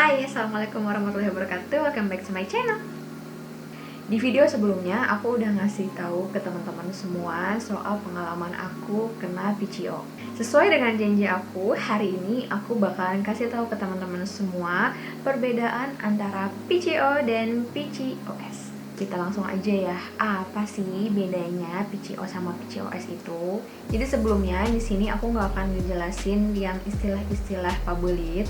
Hai, assalamualaikum warahmatullahi wabarakatuh. Welcome back to my channel. Di video sebelumnya aku udah ngasih tahu ke teman-teman semua soal pengalaman aku kena PCO. Sesuai dengan janji aku, hari ini aku bakalan kasih tahu ke teman-teman semua perbedaan antara PCO dan PCOS. Kita langsung aja ya, apa sih bedanya PCO sama PCOS itu? Jadi sebelumnya di sini aku nggak akan ngejelasin yang istilah-istilah pabelit.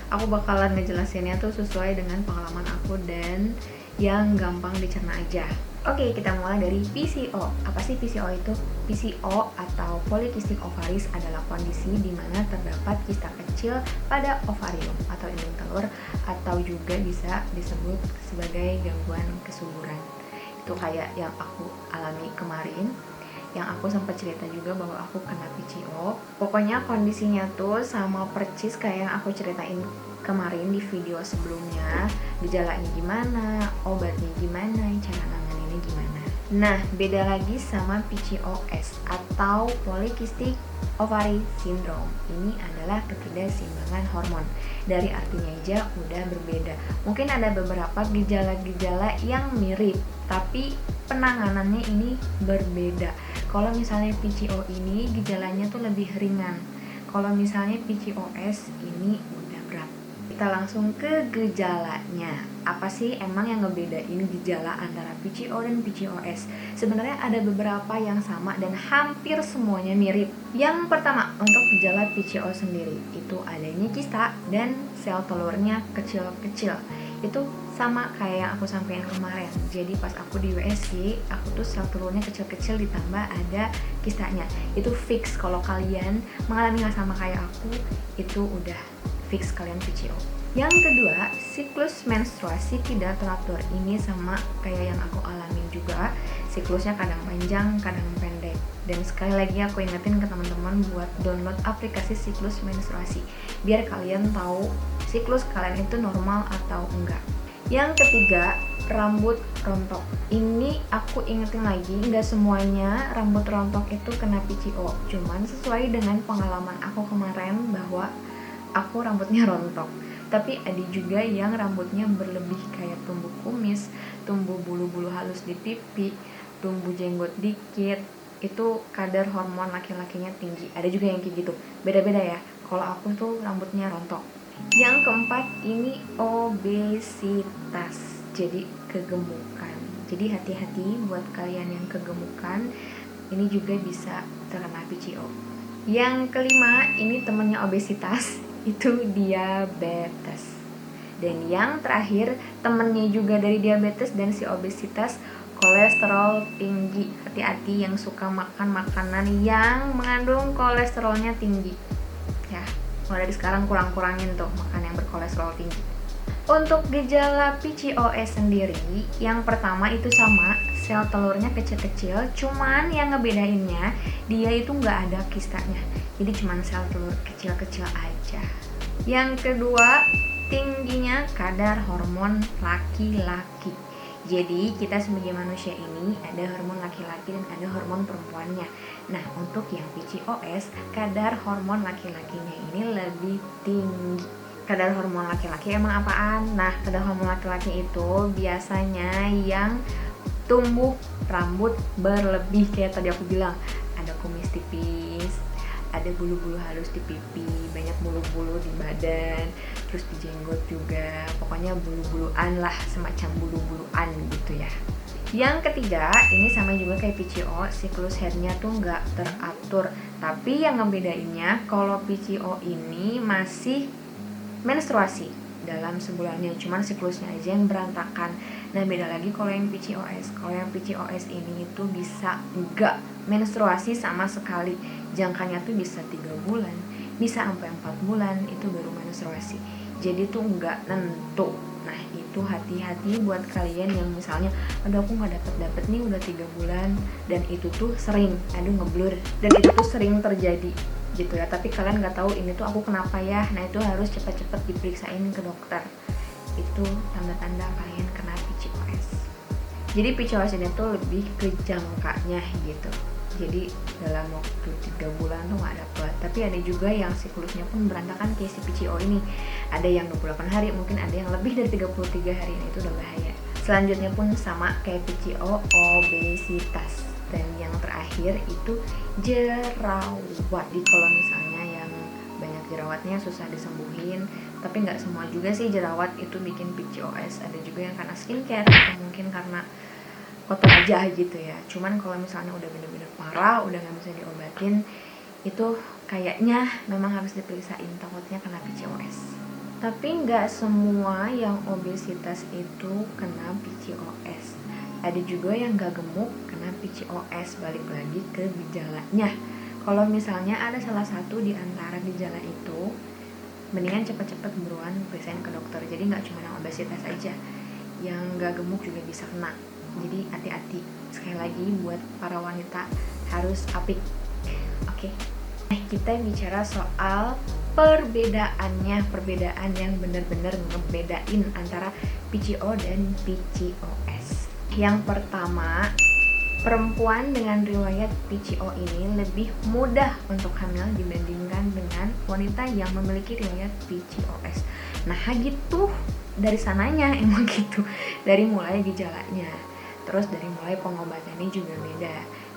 Aku bakalan ngejelasinnya tuh sesuai dengan pengalaman aku dan yang gampang dicerna aja. Oke, kita mulai dari PCO. Apa sih PCO itu? PCO atau polycystic ovaries adalah kondisi di mana terdapat kista kecil pada ovarium atau indung telur, atau juga bisa disebut sebagai gangguan kesuburan. Itu kayak yang aku alami kemarin, yang aku sempat cerita juga bahwa aku kena PCO. Pokoknya kondisinya tuh sama percis kayak yang aku ceritain kemarin di video sebelumnya. Gejalanya gimana, obatnya gimana, cara nanganinnya gimana. Nah, beda lagi sama PCOS atau polycystic ovary syndrome. Ini adalah ketidakseimbangan hormon. Dari artinya aja udah berbeda. Mungkin ada beberapa gejala-gejala yang mirip, tapi penanganannya ini berbeda. Kalau misalnya PCO ini gejalanya tuh lebih ringan. Kalau misalnya PCOS ini udah berat. Kita langsung ke gejalanya. Apa sih emang yang ngebedain gejala antara PCO dan PCOS? Sebenarnya ada beberapa yang sama dan hampir semuanya mirip. Yang pertama, untuk gejala PCO sendiri, itu adanya kista dan sel telurnya kecil-kecil. Itu sama kayak yang aku sampaikan kemarin. Jadi pas aku di USG, aku tuh sel telurnya kecil-kecil ditambah ada kistanya. Itu fix kalau kalian mengalami yang sama kayak aku, itu udah fix kalian PCO. Yang kedua, siklus menstruasi tidak teratur. Ini sama kayak yang aku alamin juga. Siklusnya kadang panjang, kadang pendek. Dan sekali lagi aku ingetin ke teman-teman buat download aplikasi siklus menstruasi biar kalian tahu siklus kalian itu normal atau enggak. Yang ketiga, rambut rontok. Ini aku ingetin lagi, nggak semuanya rambut rontok itu kena PCO. Cuman sesuai dengan pengalaman aku kemarin bahwa aku rambutnya rontok. Tapi ada juga yang rambutnya berlebih kayak tumbuh kumis, tumbuh bulu-bulu halus di pipi, tumbuh jenggot dikit. Itu kadar hormon laki-lakinya tinggi. Ada juga yang kayak gitu. Beda-beda ya. Kalau aku tuh rambutnya rontok. Yang keempat, ini obesitas. Jadi kegemukan. Jadi hati-hati buat kalian yang kegemukan. Ini juga bisa terkena PCO. Yang kelima, ini temennya obesitas, itu diabetes. Dan yang terakhir, temennya juga dari diabetes dan si obesitas, kolesterol tinggi. Hati-hati yang suka makan makanan yang mengandung kolesterolnya tinggi ya, mulai dari sekarang kurang-kurangin tuh makan yang berkolesterol tinggi. Untuk gejala PCOS sendiri, yang pertama itu sama, sel telurnya kecil-kecil, cuman yang ngebedainnya dia itu nggak ada kistanya, jadi cuman sel telur kecil-kecil aja. Yang kedua, tingginya kadar hormon laki-laki. Jadi kita sebagai manusia ini ada hormon laki-laki dan ada hormon perempuannya. Nah, untuk yang PCOS, kadar hormon laki-lakinya ini lebih tinggi. Kadar hormon laki-laki emang apaan? Nah, kadar hormon laki-laki itu biasanya yang tumbuh rambut berlebih kayak tadi aku bilang. Ada kumis tipis, ada bulu-bulu halus di pipi, banyak bulu-bulu di badan, terus di jenggot juga, pokoknya bulu-buluan lah, semacam bulu-buluan gitu ya. Yang ketiga, ini sama juga kayak PCO, siklus haidnya tuh nggak teratur. Tapi yang ngebedainnya, kalau PCO ini masih menstruasi dalam sebulannya, cuman siklusnya aja yang berantakan. Nah, beda lagi kalau yang PCOS. Kalau yang PCOS ini itu bisa enggak menstruasi sama sekali. Jangkanya tuh bisa 3 bulan, bisa sampai 4 bulan itu baru menstruasi. Jadi tuh enggak nentu. Nah, itu hati-hati buat kalian yang misalnya, aduh aku nggak dapet nih udah 3 bulan, dan itu tuh sering, ngeblur, dan itu tuh sering terjadi gitu ya. Tapi kalian nggak tahu ini tuh aku kenapa ya. Nah, itu harus cepat-cepat diperiksain ke dokter. Itu tanda-tanda kalian kena PCOS. Jadi PCOS ini tuh lebih ke jangkanya gitu. Jadi dalam waktu 3 bulan tuh nggak dapet, Tapi ada juga yang siklusnya pun berantakan kayak si PCO ini. Ada yang 28 hari, mungkin ada yang lebih dari 33 hari, ini itu udah bahaya. Selanjutnya pun sama kayak PCO, obesitas. Dan yang terakhir itu jerawat. Jadi kalau misalnya yang banyak jerawatnya susah disembuhin, tapi nggak semua juga sih jerawat itu bikin PCOS. Ada juga yang karena skincare atau mungkin karena kotor aja gitu ya. Cuman kalau misalnya udah bener-bener parah, udah nggak bisa diobatin, itu kayaknya memang harus diperiksain, takutnya kena PCOS. Tapi nggak semua yang obesitas itu kena PCOS. Ada juga yang nggak gemuk kena PCOS. Balik lagi ke gejalanya. Kalau misalnya ada salah satu di antara gejala itu, mendingan cepet-cepet buruan periksain ke dokter. Jadi nggak cuma yang obesitas aja, yang nggak gemuk juga bisa kena. Jadi hati-hati. Sekali lagi buat para wanita harus apik. Oke. Kita bicara soal perbedaan yang benar-benar ngebedain antara PCO dan PCOS. Yang pertama, perempuan dengan riwayat PCO ini lebih mudah untuk hamil dibandingkan dengan wanita yang memiliki riwayat PCOS. Nah gitu, dari sananya emang gitu. Dari mulai gejalanya, terus dari mulai pengobatannya juga beda.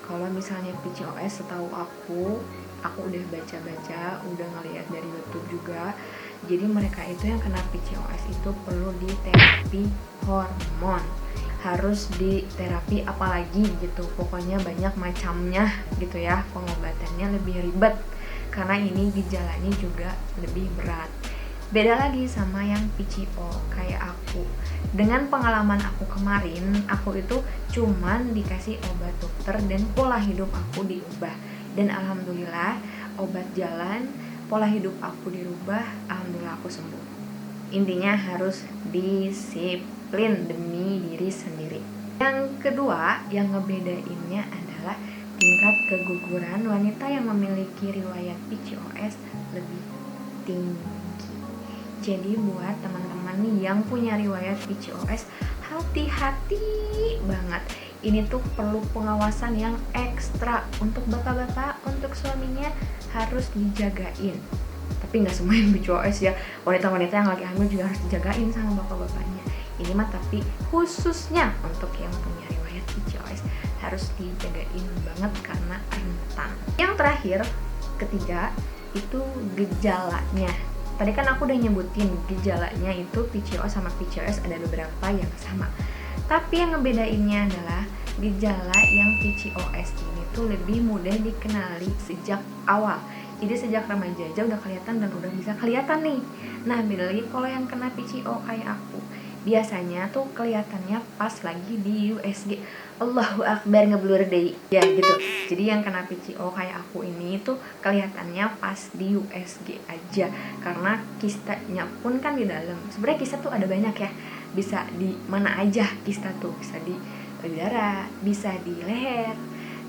Kalau misalnya PCOS, setahu aku udah baca-baca, udah ngeliat dari YouTube juga. Jadi mereka itu yang kena PCOS itu perlu di terapi hormon, harus di terapi apalagi gitu. Pokoknya banyak macamnya gitu ya, pengobatannya lebih ribet karena ini gejalanya juga lebih berat. Beda lagi sama yang PCO kayak aku. Dengan pengalaman aku kemarin, aku itu cuman dikasih obat dokter dan pola hidup aku diubah. Dan alhamdulillah obat jalan, pola hidup aku dirubah, alhamdulillah aku sembuh. Intinya harus disiplin demi diri sendiri. Yang kedua yang ngebedainnya adalah tingkat keguguran wanita yang memiliki riwayat PCOS lebih tinggi. Jadi buat teman-teman nih yang punya riwayat PCOS, hati-hati banget. Ini tuh perlu pengawasan yang ekstra. Untuk bapak-bapak, untuk suaminya harus dijagain. Tapi nggak semua yang PCOS ya, wanita-wanita yang lagi hamil juga harus dijagain sama bapak-bapaknya. Ini mah tapi khususnya untuk yang punya riwayat PCOS harus dijagain banget karena rentan. Yang terakhir, ketiga, itu gejalanya. Tadi kan aku udah nyebutin gejalanya itu PCO sama PCOS ada beberapa yang sama. Tapi yang ngebedainnya adalah gejala yang PCOS ini tuh lebih mudah dikenali sejak awal. Jadi sejak remaja aja udah kelihatan dan udah bisa kelihatan nih. Nah beda lagi kalau yang kena PCO kayak aku, biasanya tuh kelihatannya pas lagi di USG. Allahu Akbar, ngeblur deh ya gitu. Jadi yang kena PCO kayak aku ini tuh kelihatannya pas di USG aja, karena kistanya pun kan di dalam. Sebenarnya kista tuh ada banyak ya, bisa di mana aja kista tuh, bisa di payudara, bisa di leher.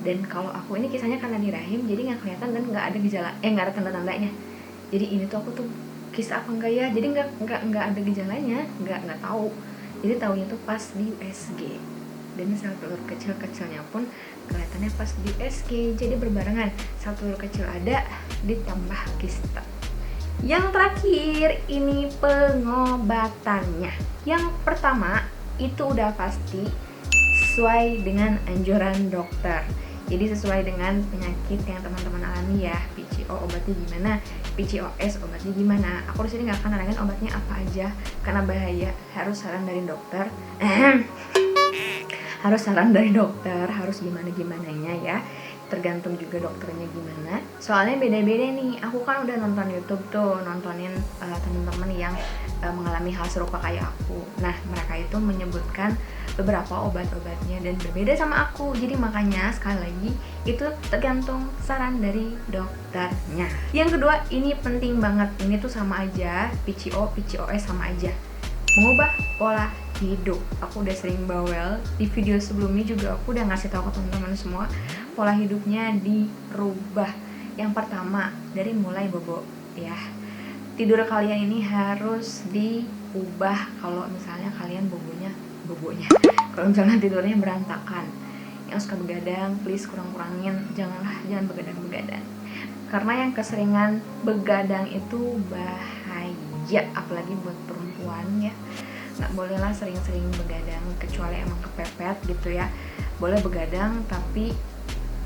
Dan kalau aku ini kisahnya karena di rahim, jadi nggak kelihatan dan nggak ada gejala, nggak ada tanda-tandanya. Jadi ini tuh aku tuh kisah apa enggak ya, jadi nggak ada gejalanya, nggak tahu. Jadi tahunya tuh pas di USG. Dan sel telur kecil-kecilnya pun kelihatannya pas di USG. Jadi berbarengan, sel telur kecil ada ditambah kista. Yang terakhir ini pengobatannya. Yang pertama itu udah pasti sesuai dengan anjuran dokter. Jadi sesuai dengan penyakit yang teman-teman alami ya. PCO obatnya gimana, PCOS obatnya gimana. Aku di sini nggak akan nerangin obatnya apa aja karena bahaya. Harus saran dari dokter. Harus saran dari dokter, harus gimana-gimananya ya. Tergantung juga dokternya gimana. Soalnya beda-beda nih. Aku kan udah nonton YouTube tuh, nontonin teman-teman yang mengalami hal serupa kayak aku. Nah, mereka itu menyebutkan beberapa obat-obatnya dan berbeda sama aku. Jadi makanya sekali lagi itu tergantung saran dari dokternya. Yang kedua, ini penting banget. Ini tuh sama aja, PCO, PCOS sama aja. Mengubah pola hidup. Aku udah sering bawel di video sebelumnya juga, aku udah ngasih tahu ke teman-teman semua pola hidupnya dirubah. Yang pertama dari mulai bobo ya. Tidur kalian ini harus diubah. Kalau misalnya kalian bobonya kalau misalnya tidurnya berantakan, yang suka begadang, please kurang-kurangin, jangan begadang-begadang. Karena yang keseringan begadang itu bahaya, apalagi buat perempuan ya. Nggak bolehlah sering-sering begadang, kecuali emang kepepet gitu ya. Boleh begadang tapi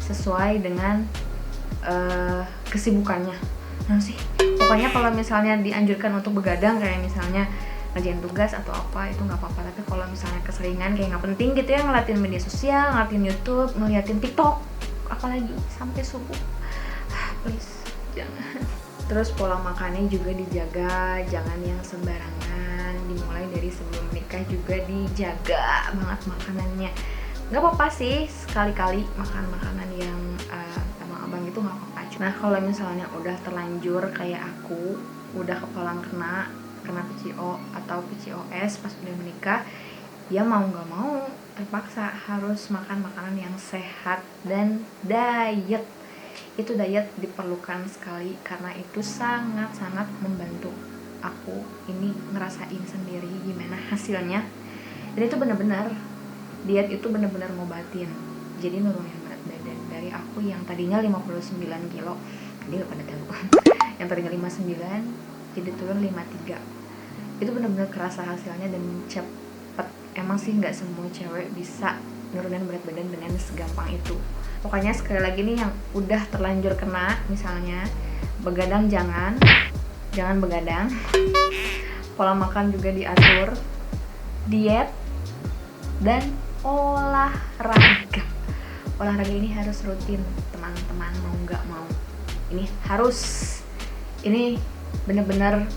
sesuai dengan kesibukannya. Nah sih, pokoknya kalau misalnya dianjurkan untuk begadang kayak misalnya ngerjain tugas atau apa, itu nggak apa-apa. Tapi kalau misalnya keseringan kayak nggak penting gitu ya, ngeliatin media sosial, ngeliatin YouTube, ngeliatin TikTok, apalagi sampai subuh, please jangan. Terus pola makannya juga dijaga, jangan yang sembarangan. Dimulai dari sebelum menikah juga dijaga banget makanannya. Nggak apa-apa sih sekali-kali makan makanan yang abang itu nggak apa-apa. Nah kalau misalnya udah terlanjur kayak aku, udah kepalang kena PCO atau PCOS pas udah menikah, ya mau nggak mau terpaksa harus makan makanan yang sehat dan diet. Itu diet diperlukan sekali karena itu sangat-sangat membantu aku ini ngerasain sendiri gimana hasilnya. Dan itu benar-benar diet itu benar-benar ngobatin, jadi nurunin berat badan dari aku yang tadinya 59 kilo, jadi gak pada tahu yang tadinya 59 jadi turun 53. Itu benar-benar kerasa hasilnya dan cepet. Emang sih nggak semua cewek bisa nurunin berat badan dengan segampang itu. Pokoknya sekali lagi nih, yang udah terlanjur kena misalnya begadang, jangan begadang. Pola makan juga diatur, diet, dan olahraga ini harus rutin teman-teman, mau nggak mau ini harus. Ini bener-bener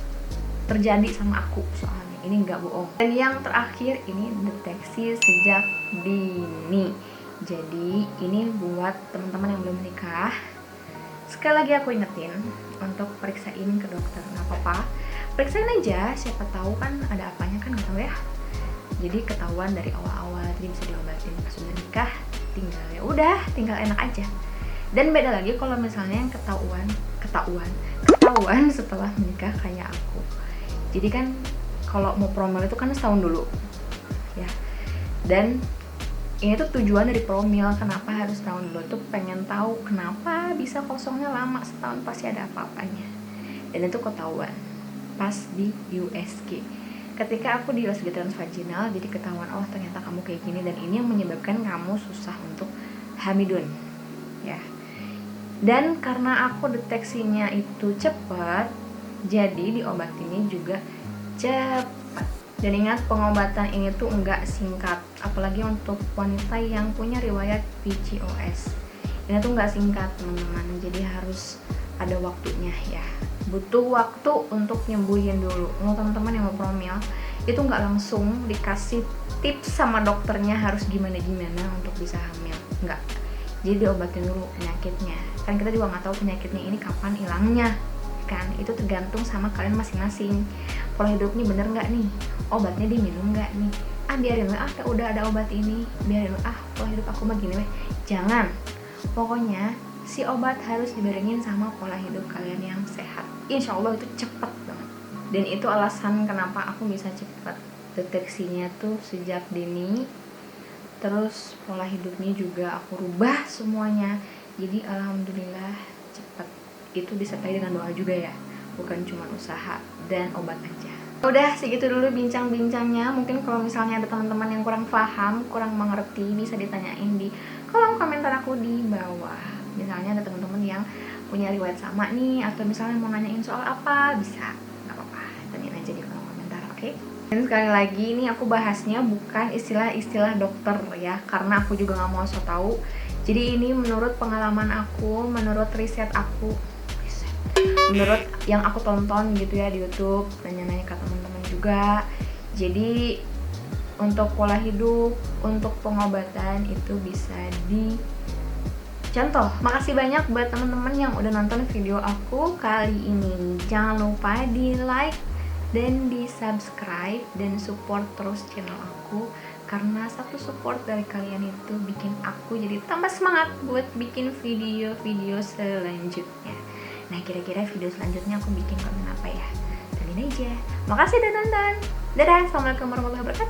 terjadi sama aku soalnya, ini nggak bohong. Dan yang terakhir ini deteksi sejak dini. Jadi ini buat teman-teman yang belum menikah, sekali lagi aku ingetin untuk periksain ke dokter. Nggak apa-apa, periksain aja, siapa tahu kan ada apanya, kan nggak tahu ya. Jadi ketahuan dari awal-awal, jadi bisa diobatin. Pas udah nikah tinggal enak aja. Dan beda lagi kalau misalnya yang ketahuan setelah menikah kayak aku. Jadi kan kalau mau promil itu kan setahun dulu ya. Dan ini tuh tujuan dari promil, kenapa harus tahun dulu tuh pengen tahu kenapa bisa kosongnya lama setahun, pasti ada apa-apanya. Dan itu ketahuan pas di USG. Ketika aku di USG transvaginal, jadi ketahuan, oh ternyata kamu kayak gini, dan ini yang menyebabkan kamu susah untuk hamidun ya. Dan karena aku deteksinya itu cepat, jadi diobatinnya juga cepat. Dan ingat, pengobatan ini tuh enggak singkat, apalagi untuk wanita yang punya riwayat PCOS. Ini tuh enggak singkat teman-teman, jadi harus ada waktunya ya. Butuh waktu untuk nyembuhin dulu. Untuk teman-teman yang mau promil, itu enggak langsung dikasih tips sama dokternya harus gimana-gimana untuk bisa hamil, enggak. Jadi diobatin dulu penyakitnya. Kan kita juga nggak tahu penyakitnya ini kapan hilangnya kan, itu tergantung sama kalian masing-masing. Pola hidupnya bener nggak nih, obatnya diminum nggak nih, biarin udah ada obat ini, biarin pola hidup aku begini weh. Jangan, pokoknya si obat harus dibarengin sama pola hidup kalian yang sehat. Insya Allah itu cepet banget. Dan itu alasan kenapa aku bisa cepet deteksinya tuh sejak dini. Terus pola hidupnya juga aku rubah semuanya, jadi alhamdulillah cepet. Itu disertai dengan doa juga ya, bukan cuma usaha dan obat aja. Udah segitu dulu bincang-bincangnya. Mungkin kalau misalnya ada teman-teman yang kurang paham, kurang mengerti, bisa ditanyain di kolom komentar aku di bawah. Misalnya ada teman-teman yang punya riwayat sama nih, atau misalnya mau nanyain soal apa, bisa, nggak apa-apa, tanyain aja di kolom komentar, oke? Dan sekali lagi ini aku bahasnya bukan istilah-istilah dokter ya, karena aku juga nggak mau so tau. Jadi ini menurut pengalaman aku, menurut riset aku, menurut yang aku tonton gitu ya di YouTube, nanya-nanya ke teman-teman juga. Jadi untuk pola hidup, untuk pengobatan itu bisa dicontoh. Makasih banyak buat teman-teman yang udah nonton video aku kali ini. Jangan lupa di like dan di subscribe dan support terus channel aku, karena satu support dari kalian itu bikin aku jadi tambah semangat buat bikin video-video selanjutnya. Nah, kira-kira video selanjutnya aku bikin konten apa ya? Tungguin aja. Makasih udah nonton. Dadah, assalamualaikum warahmatullahi wabarakatuh.